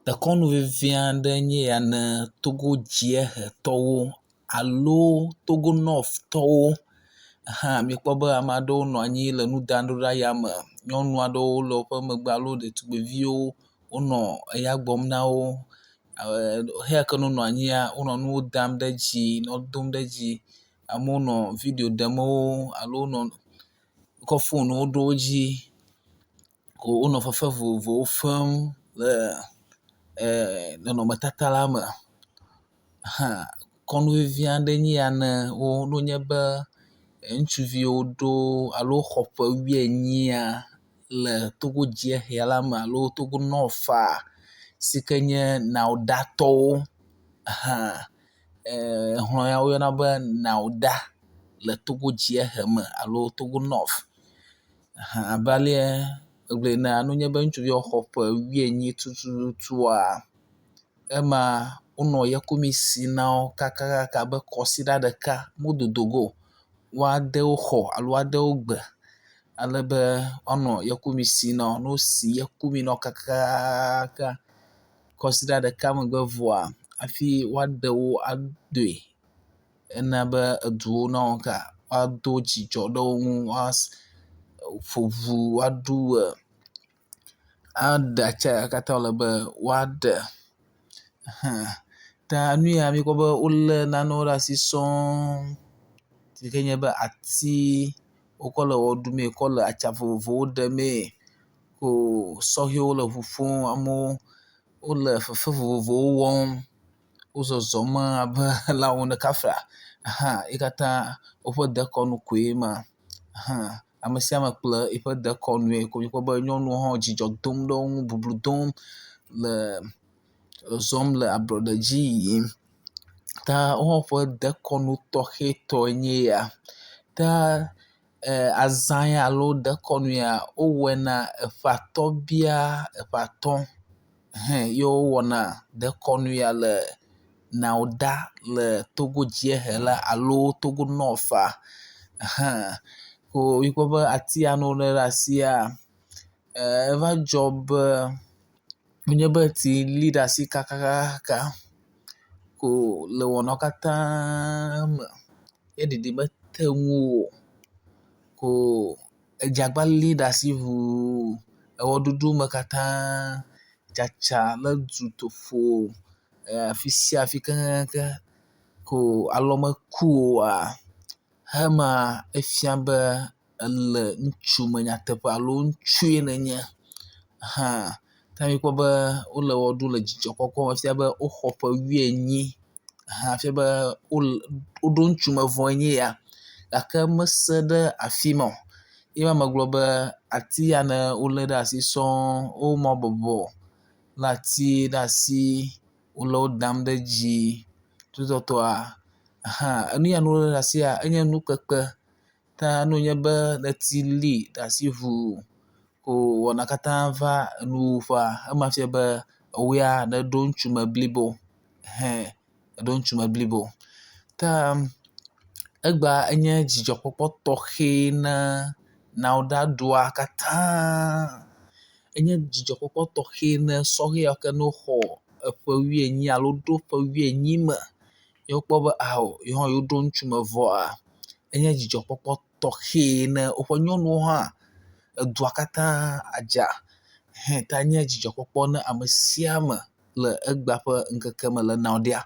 Dekɔnu vevi aɖe nye ya ne Togo dziehetɔwo alo Togo Nɔftɔwo. Miekpɔ be ame aɖewo nɔ anyi le nu dam ɖe ɖa yame. Nyɔnu aɖewo le woƒe megbe alo ɖetugbiviwo wonɔ eya gbɔm na wo. Heya ke wonɔ anyia, wonɔ nuwo dam ɖe dzi, nɔ dom ɖe dzi. Amewo nɔ viɖio ɖem wo alo wonɔ kɔ fonuwo ɖo wo dzi. Wonɔ fefe vovovowo fem le nɔnɔmetata la me. Kɔnu vevi aɖe nye ya ne wonye be ŋutsuviwo ɖo alo xɔ ƒe 18 le Togo dziehea la me alo Togo Nɔfa si ke nye Nawodatɔwo. Hlɔ̃ ya woyɔna be Nawoda le Togo dziehe me alo Togo Nɔf. Abe ale egblɔe enea, ne wonye be ŋutsuviwo xɔ ƒe 18 tututua, ema wonɔ ye komi si na wo kakaka be kɔsiɖa ɖeka mododo go o. Woade wo xɔ alo woade wo gbe alebe woanɔ ye komi si na wo. Ne wosi ye komi na wo kakaka kɔsiɖa ɖeka megbe vɔa hafi woaɖe wo adoe. Ena be eduwo nawo woado dzidzɔ ɖe wo ŋu, woaƒo ŋu, woaɖu aɖe atsa katã wole be woaɖe. Ta nu ya miekpɔ be wolé nanewo ɖe asi sɔŋ si ke nye be ati wokɔ le wɔ ɖumee, wokɔ le atsa vovovowo ɖemee, ko sɔhɛwo le ŋu ƒom, amewo wole fefe vovovowo wɔm, wo zɔzɔm abe lã wɔm ɖe kafla. Wo katã woƒe dekɔnu koe ma. Ame sia ame kple eƒe dekɔnue. Ko mikpɔ be nyɔnuwo hã le dzidzɔ dom ɖe wo ŋu, bublu dom le zɔzɔm le ablɔɖe dzi yiyim. Ta wohã woƒe dekɔnu tɔxɛtɔe nye ya. Ta azã ya alo dekɔnu ya wowɔe na eƒe atɔ̃bia eƒe atɔ̃ ye wowɔna dekɔnu ya le Nawoda le Togo dziehe la alo Togo Nɔfa. Ko mikpɔ be ati ya ne wolé ɖe asia, eva dzɔ be wonye be etsi li ɖe asi kakaka ko le wɔnawo katã me eɖiɖi mete ŋu o. Ko edze agba li ɖe asi ŋuu, ewɔɖuɖu me katã dzadza le dutoƒo afi sia afi keŋkeŋkeŋ. Ko alɔ meku oa, hema efia be ele ŋutsume nyateƒe alo ŋutsue nenye. Ta mikpɔ be wole wɔ ɖum le dzidzɔkpɔkpɔ me fia be woxɔ ƒe 18. Fia be woɖo ŋutsume vɔe nye ya gake mesẽ ɖe afi ma o. Ye ma megblɔ be ati ya ne wolé ɖe asi sɔŋ, woma bɔbɔ lé ati ɖe asi, wole wo dam ɖe dzi tutɔtɔa, enu ya ne wolé ɖe asia enye nukpekpe. Ta ne wonye be etsi li ɖe asi ŋuu ko wɔna katã va nuwuƒea, ema fia be ewo ya neɖo ŋutsume blibo. Eɖo ŋutsume blibo. Ta egba enye dzidzɔkpɔkpɔ tɔxɛ na Nawoda dua katã. Enye dzidzɔkpɔkpɔ tɔxɛ na sɔhɛ yawo ke ne woxɔ eƒe 18 alo ɖo ƒe 18 me. Ye wokpɔ be ao yewo hã yewoɖo ŋutsume vɔa, enye dzidzɔkpɔkpɔ tɔxɛ na woƒe nyɔnuwo hã. Edua katã adza. Ta enye dzidzɔkpɔkpɔ na ame sia ame le egba ƒe ŋkeke me le Nawodia.